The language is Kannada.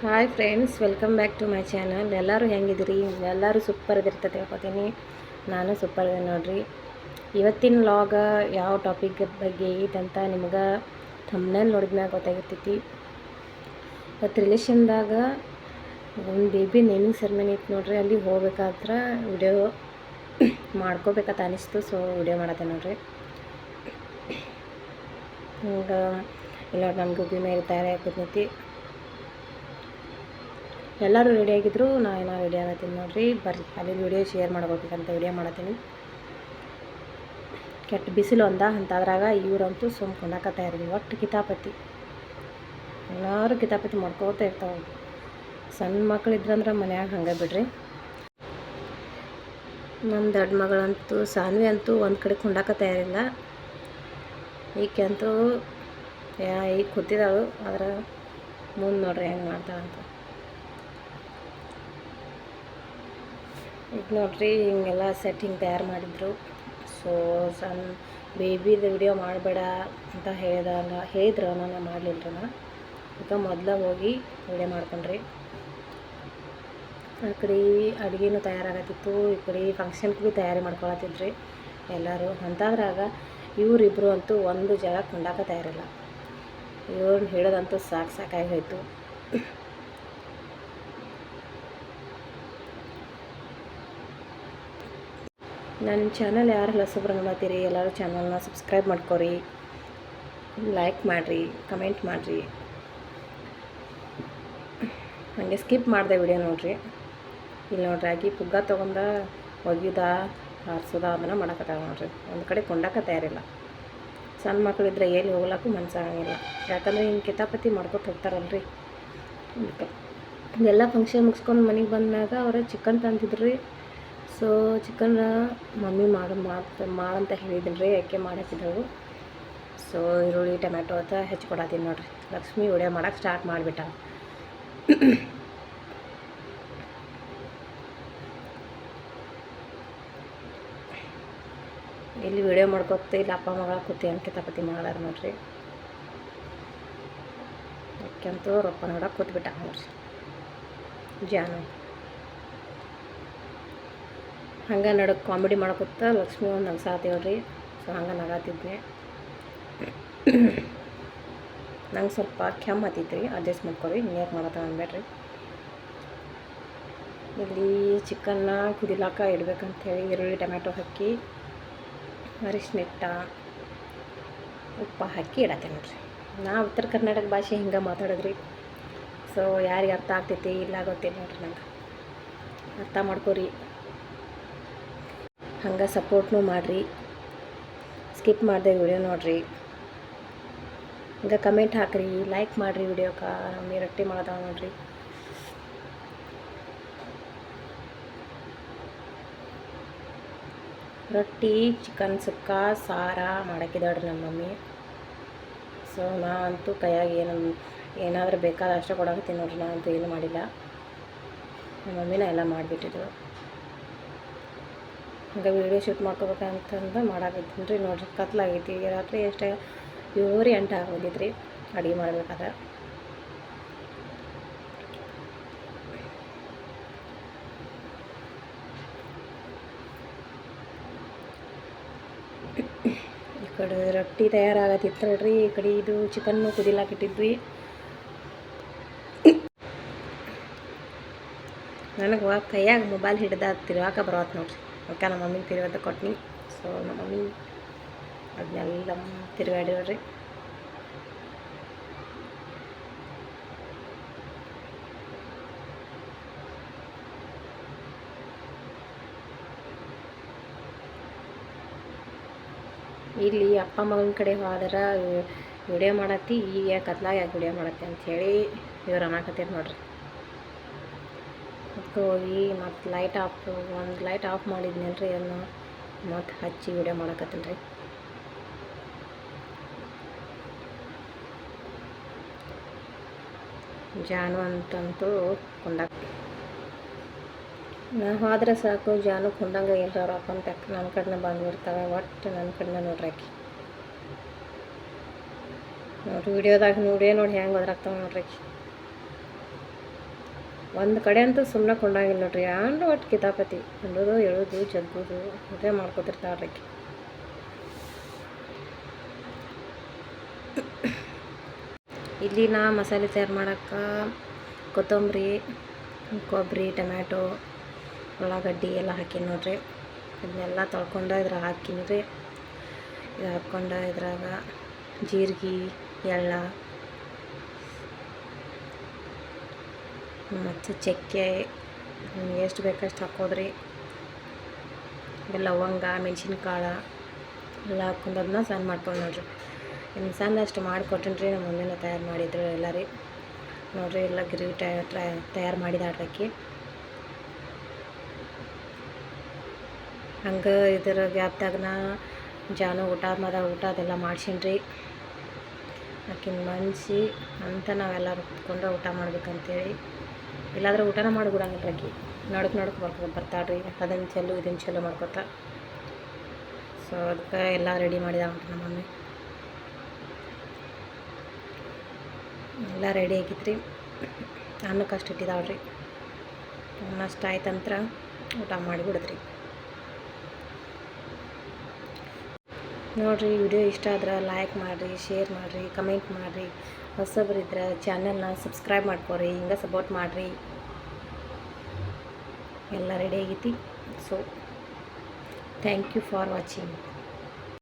Hi friends, welcome back to my channel. ಎಲ್ಲರೂ ಹೆಂಗಿದ್ದೀರಿ? ಎಲ್ಲರೂ ಸೂಪರ್ ಇದಿರ್ತದೆ ಹೇಳ್ಕೊತೀನಿ. ನಾನು ಸೂಪರ್ ಇದೆ ನೋಡ್ರಿ. ಇವತ್ತಿನ ವ್ಲಾಗ ಯಾವ ಟಾಪಿಕ್ ಬಗ್ಗೆ ಐತಂತ ನಿಮ್ಗೆ ಥಂಬ್ನೇಲ್ ನೋಡಿದ್ಮ್ಯಾಗ ಗೊತ್ತಾಗಿರ್ತೈತಿ. ಇವತ್ತು ರಿಲೇಷನ್ದಾಗ ಒಂದು ಬೇಬಿ ನೇಮಿಂಗ್ ಸೆರೆಮನಿ ಇತ್ತು ನೋಡ್ರಿ. ಅಲ್ಲಿ ಹೋಗ್ಬೇಕಾದ್ರೆ ವಿಡಿಯೋ ಮಾಡ್ಕೋಬೇಕಂತ ಅನಿಸ್ತು, ಸೊ ವಿಡಿಯೋ ಮಾಡತ್ತೆ ನೋಡ್ರಿ. ಹಿಂಗೆ ಇಲ್ಲ ನಮ್ಮ ಗುಬ್ಬಿ ಮೇಲೆ ತಯಾರಾಗಿ ಕೂತೈತಿ. ಎಲ್ಲರೂ ರೆಡಿ ಆಗಿದ್ರು, ಏನೋ ರೆಡಿ ಆಗತ್ತೀನಿ ನೋಡ್ರಿ. ಬರ್ರಿ ಅಲ್ಲಿ ವಿಡಿಯೋ ಶೇರ್ ಮಾಡ್ಕೋಬೇಕಂತ ವಿಡಿಯೋ ಮಾಡತ್ತೀನಿ. ಕೆಟ್ಟ ಬಿಸಿಲು ಅಂತಾದ್ರಾಗ ಇವರಂತೂ ಕೊಂಡಾಕತ್ತಾ ಇರಲಿ. ಒಟ್ಟು ಕಿತಾಪತಿ ಎಲ್ಲರೂ ಕಿತಾಪತಿ ಮಾಡ್ಕೋತಾ ಇರ್ತಾವೆ. ಸಣ್ಣ ಮಕ್ಳು ಇದ್ರಂದ್ರೆ ಮನ್ಯಾಗ ಹಂಗೆ ಬಿಡ್ರಿ. ನಮ್ಮ ದೊಡ್ಡ ಮಗಳಂತೂ ಸಾನ್ವಿ ಅಂತೂ ಒಂದು ಕಡೆ ಕೊಂಡಾಕತ್ತಾ ಇರಲಿಲ್ಲ. ಈಕೆ ಅಂತೂ ಈಗ ಕೂತಿದ್ದಾಳು, ಆದ್ರೆ ಮುಂದೆ ನೋಡ್ರಿ ಹೆಂಗೆ ಮಾಡ್ತಾಳಂತ. ಈಗ ನೋಡ್ರಿ ಹಿಂಗೆಲ್ಲ ಸೆಟ್ಟಿಂಗ್ ತಯಾರು ಮಾಡಿದ್ರು. ಸೊ ಸಣ್ಣ ಬೇಬಿದು ವಿಡಿಯೋ ಮಾಡಬೇಡ ಅಂತ ಹೇಳಿದ್ರು, ನಾನು ಮಾಡಲಿಲ್ಲ. ಈಗ ಮೊದಲ ಹೋಗಿ ವಿಡಿಯೋ ಮಾಡ್ಕೊಂಡ್ರಿ. ಆ ಕಡೆ ಅಡುಗೆನೂ ತಯಾರಾಗತ್ತಿತ್ತು, ಈ ಕಡೆ ಫಂಕ್ಷನ್ಗೆ ಭೀ ತಯಾರಿ ಮಾಡ್ಕೊಳತ್ತಿದ್ರಿ ಎಲ್ಲರೂ. ಅಂತಾದ್ರಾಗ ಇವರಿಬ್ಬರು ಅಂತೂ ಒಂದು ಜಾಗ ಕೊಂಡಾಕ ತಯಾರಿಲ್ಲ. ಇವ್ರನ್ನ ಹೇಳೋದಂತೂ ಸಾಕಾಗಿ ಹೋಯ್ತು. ನನ್ನ ಚಾನಲ್ ಯಾರು ಹೊಸಬ್ರು ನೋಡತ್ತೀರಿ, ಎಲ್ಲರೂ ಚಾನಲ್ನ ಸಬ್ಸ್ಕ್ರೈಬ್ ಮಾಡ್ಕೊರಿ, ಲೈಕ್ ಮಾಡಿರಿ, ಕಮೆಂಟ್ ಮಾಡಿರಿ. ಹಾಗೆ ಸ್ಕಿಪ್ ಮಾಡಿದೆ ವಿಡಿಯೋ ನೋಡಿರಿ. ಇಲ್ಲಿ ನೋಡ್ರಿ ಆಗಿ ಪುಗ್ಗ ತೊಗೊಂಡ ಒಗ್ಯುದ ಹಾರಿಸೋದ ಅದನ್ನು ಮಾಡಕತ್ತಾವ ನೋಡ್ರಿ. ಒಂದು ಕಡೆ ಕೊಂಡಾಕ ತಯಾರಿಲ್ಲ. ಸಣ್ಣ ಮಕ್ಕಳಿದ್ರೆ ಎಲ್ಲಿ ಹೋಗ್ಲಿಕ್ಕೂ ಮನಸ್ಸಾಗಂಗಿಲ್ಲ, ಯಾಕಂದರೆ ಹಿಂಗೆ ಕಿತಾಪತಿ ಮಾಡ್ಕೊತ ಹೋಗ್ತಾರಲ್ರಿ. ಅದಕ್ಕೆ ಎಲ್ಲ ಫಂಕ್ಷನ್ ಮುಗಿಸ್ಕೊಂಡು ಮನೆಗೆ ಬಂದಾಗ ಅವರು ಚಿಕನ್ ತಂದಿದ್ರಿ. ಸೊ ಚಿಕನ್ ಮಮ್ಮಿ ಮಾಡಂತ ಹೇಳಿದ್ದೀನಿ ರೀ, ಯಾಕೆ ಮಾಡಾಕಿದ್ದಳು. ಸೊ ಈರುಳ್ಳಿ ಟೊಮ್ಯಾಟೊ ಅಂತ ಹೆಚ್ಚಿಕೊಡತ್ತೀನಿ ನೋಡ್ರಿ. ಲಕ್ಷ್ಮಿ ವಿಡಿಯೋ ಮಾಡೋಕ್ಕೆ ಸ್ಟಾರ್ಟ್ ಮಾಡಿಬಿಟ್ಟ. ಇಲ್ಲಿ ವಿಡಿಯೋ ಮಾಡ್ಕೊತ ಇಲ್ಲಿ ಅಪ್ಪ ಮಗಳ ಕೂತಿ ಅಂತ ಕಿತಾಪತಿ ಮಾಡಾರ ನೋಡ್ರಿ. ಯಾಕೆಂತೂ ರೊಪ್ಪ ನೋಡಕ್ಕೆ ಕೂತ್ಬಿಟ್ಟ ನೋಡ್ರಿ ಜಾನು. ಹಂಗೆ ನಡಕ್ಕೆ ಕಾಮಿಡಿ ಮಾಡ್ಕೊತ ಲಕ್ಷ್ಮಿ ಒಂದು ನಗ್ಸಾತೀವ್ರಿ. ಸೊ ಹಂಗೆ ನಗಾತಿದ್ವಿ. ನಂಗೆ ಸ್ವಲ್ಪ ಕೆಮ್ಮು ಹತ್ತಿದ್ರಿ, ಅಡ್ಜಸ್ಟ್ ಮಾಡ್ಕೊರಿ, ನೀರು ಮಾಡತ್ತ ಅನ್ಬೇಡ್ರಿ. ಇಲ್ಲಿ ಚಿಕನ್ನ ಕುದಿಲಾಕ ಇಡ್ಬೇಕಂತೇಳಿ ಈರುಳ್ಳಿ ಟೊಮ್ಯಾಟೊ ಹಾಕಿ ಅರಿಶಿನ ಹಿಟ್ಟ ಉಪ್ಪು ಹಾಕಿ ಇಡತ್ತೆ ನೋಡ್ರಿ. ನಾವು ಉತ್ತರ ಕರ್ನಾಟಕ ಭಾಷೆ ಹಿಂಗೆ ಮಾತಾಡಿದ್ರಿ. ಸೊ ಯಾರಿಗೆ ಅರ್ಥ ಆಗ್ತೈತಿ ಇಲ್ಲ ಗೊತ್ತಿಲ್ಲ ನೋಡ್ರಿ. ನಂಗೆ ಅರ್ಥ ಮಾಡ್ಕೊರಿ, ಹಂಗೆ ಸಪೋರ್ಟ್ನೂ ಮಾಡಿರಿ. ಸ್ಕಿಪ್ ಮಾಡಿದೆ ವಿಡಿಯೋ ನೋಡಿರಿ. ಹಂಗೆ ಕಮೆಂಟ್ ಹಾಕಿರಿ, ಲೈಕ್ ಮಾಡಿರಿ. ವಿಡಿಯೋಕ್ಕೆ ಮಮ್ಮಿ ರೊಟ್ಟಿ ಮಾಡೋದಾವ ನೋಡ್ರಿ. ರೊಟ್ಟಿ ಚಿಕನ್ ಸುಕ್ಕ ಸಾರ ಮಾಡಾಕಿದ್ದಾಳ್ರಿ ನಮ್ಮ ಮಮ್ಮಿ. ಸೊ ನಾ ಅಂತೂ ಕೈಯಾಗ ಏನಾದರೂ ಬೇಕಾದ ಅಷ್ಟೇ ಕೊಡಾಕತ್ತೀನಿ ನೋಡ್ರಿ. ನಾ ಅಂತೂ ಏನು ಮಾಡಿಲ್ಲ, ನಮ್ಮ ಮಮ್ಮಿನ ಎಲ್ಲ ಮಾಡಿಬಿಟ್ಟಿದ್ರು. ಹಂಗೆ ವೀಡಿಯೋ ಶೂಟ್ ಮಾಡ್ಕೋಬೇಕಂತಂದು ಮಾಡಾಕತ್ತೀನಿ ರೀ. ನೋಡ್ರಿ ಕತ್ಲಾಗೈತಿ. ರಾತ್ರಿ ಎಷ್ಟೇ 7-8 ಆಗೋಗಿದ್ರಿ ಅಡುಗೆ ಮಾಡ್ಬೇಕಾದ್ರೆ. ಈ ಕಡೆ ರೊಟ್ಟಿ ತಯಾರಾಗತ್ತಿತ್ತು ನೋಡ್ರಿ. ಈ ಕಡೆ ಇದು ಚಿಕನ್ನು ಕುದಿಲಾಕಿಟ್ಟಿದ್ವಿ. ನನಗೆ ಕೈಯಾಗ ಮೊಬೈಲ್ ಹಿಡ್ದ ತಿರುಗಾಕ ಬರೋದು ನೋಡ್ರಿ. ಅದಕ್ಕೆ ನಮ್ಮ ಮಮ್ಮಿಗೆ ತಿರುಗಾಟ ಕೊಟ್ನಿ. ಸೊ ನಮ್ಮ ಮಮ್ಮಿ ಅದನ್ನೆಲ್ಲ ತಿರುಗಾಡಿವ್ರಿ. ಇಲ್ಲಿ ಅಪ್ಪ ಮಗನ ಕಡೆ ಹೋದ್ರೆ ವಿಡಿಯೋ ಮಾಡತ್ತಿ, ಈಗ ಕತ್ಲಾಗ ಯಾಕೆ ವಿಡಿಯೋ ಮಾಡತ್ತೆ ಅಂಥೇಳಿ ಇವ್ರು ಅನ್ನಕತ್ತೀರಿ ನೋಡ್ರಿ. ಅದಕ್ಕೆ ಹೋಗಿ ಮತ್ತು ಒಂದು ಲೈಟ್ ಆಫ್ ಮಾಡಿದ್ನಲ್ರಿ, ಅದನ್ನು ಮತ್ತು ಹಚ್ಚಿ ವಿಡಿಯೋ ಮಾಡಕತ್ತೀನಿ ರೀ. ಜಾನು ಅಂತಂತೂ ಕೊಂಡಾಕ ನಾ ಹೋದ್ರೆ ಸಾಕು, ಜಾನು ಕೊಂಡಂಗೆ ಎಲ್ಲರೂ ಹಾಕೊಂತ ನನ್ನ ಕಡೆನೇ ಬಂದುಬಿಡ್ತಾವೆ. ಒಟ್ಟು ನನ್ನ ಕಡೆನೇ ನೋಡ್ರಿ ಆಕಿ. ನೋಡಿರಿ ವಿಡಿಯೋದಾಗ ನೋಡಿ ಹೆಂಗೆ ಹೋದ್ರಾಗ್ತಾವೆ ನೋಡ್ರಿ. ಒಂದು ಕಡೆ ಅಂತೂ ಸುಮ್ಮನೆ ಕೊಂಡಾಗಿಲ್ಲ ನೋಡ್ರಿ, ಆಂಡ್ರು ಒಟ್ಟು ಕಿತಾಪತಿ ಅಂಡೋದು ಎಳೋದು ಜಗ್ಗೋದು ಇದೇ ಮಾಡ್ಕೊತಿರ್ತಾಳ್ರಿ ಆಕಿ. ಇಲ್ಲಿ ನಾ ಮಸಾಲೆ ತಯಾರು ಮಾಡೋಕ್ಕೆ ಕೊತ್ತಂಬರಿ, ಕೊಬ್ಬರಿ, ಟೊಮ್ಯಾಟೊ, ಉಳ್ಳಾಗಡ್ಡಿ ಎಲ್ಲ ಹಾಕೀನಿ ನೋಡ್ರಿ. ಇದನ್ನೆಲ್ಲ ತೊಳ್ಕೊಂಡು ಇದ್ರಾಗ ಹಾಕೀನಿ ರೀ. ಇದು ಹಾಕ್ಕೊಂಡು ಇದ್ರಾಗ ಜೀರಿಗೆ, ಎಳ್ಳ ಮತ್ತು ಚಕ್ಕೆ ನಿಮ್ಗೆ ಎಷ್ಟು ಬೇಕಷ್ಟು ಹಾಕೋದ್ರಿ. ಲವಂಗ, ಮೆಣಸಿನ್ಕಾಳು ಎಲ್ಲ ಹಾಕ್ಕೊಂಡು ಅದನ್ನ ಸಣ್ಣ ಮಾಡ್ಕೊಂಡು ನೋಡ್ರಿ. ಇನ್ನು ಸಣ್ಣ ಅಷ್ಟು ಮಾಡಿಕೊಟ್ಟಿನಿ ರೀ. ನಮ್ಮ ಮಮ್ಮಿನ ತಯಾರು ಮಾಡಿದ್ರು ಎಲ್ಲ ರೀ. ನೋಡಿರಿ ಎಲ್ಲ ಗ್ರೇವಿ ತಯಾರು ಮಾಡಿದಾಡ್ರಕ್ಕಿ. ಹಂಗೆ ಇದರ ಗ್ಯಾಪ್ದಾಗನ ಜಾನು ಊಟ ಅದೆಲ್ಲ ಮಾಡ್ಸೀನಿ. ಆಕಿನ ಮನ್ಸಿ ಅಂತ ನಾವೆಲ್ಲ ಕುತ್ಕೊಂಡು ಊಟ ಮಾಡ್ಬೇಕಂತೇಳಿ, ಇಲ್ಲಾಂದ್ರೆ ಊಟನ ಮಾಡಿಬಿಡಂಗಿಲ್ಲ ಆಕಿ. ನಡಕ್ಕೆ ಬರ್ತಾಳ್ರಿ. ಅದನ್ನು ಚೆಲ್ಲು ಇದನ್ನು ಚೆಲ್ಲು ಮಾಡ್ಕೊತ. ಸೊ ಅದಕ್ಕೆ ಎಲ್ಲ ರೆಡಿ ಮಾಡಿದಾವ್ರಿ ನಮ್ಮ ಮಮ್ಮಿ. ಎಲ್ಲ ರೆಡಿ ಆಗಿತ್ತು ರೀ. ಅನ್ನಕ್ಕೆ ಅಷ್ಟು ಇಟ್ಟಿದಾವ್ರಿ. ಅನ್ನಷ್ಟು ಆಯ್ತಂತ್ರ ಊಟ ಮಾಡಿಬಿಡಿದ್ರಿ. ನೋಡಿರಿ, ವಿಡಿಯೋ ಇಷ್ಟ ಆದ್ರೆ ಲೈಕ್ ಮಾಡಿರಿ, ಶೇರ್ ಮಾಡಿರಿ, ಕಮೆಂಟ್ ಮಾಡಿರಿ. ಹೊಸಬರಿದ್ರೆ ಚಾನಲ್ನ ಸಬ್ಸ್ಕ್ರೈಬ್ ಮಾಡ್ಕೊರಿ, ಹಿಂಗೆ ಸಪೋರ್ಟ್ ಮಾಡಿರಿ. ಎಲ್ಲ ರೆಡಿ ಆಗೈತಿ. So thank you for watching.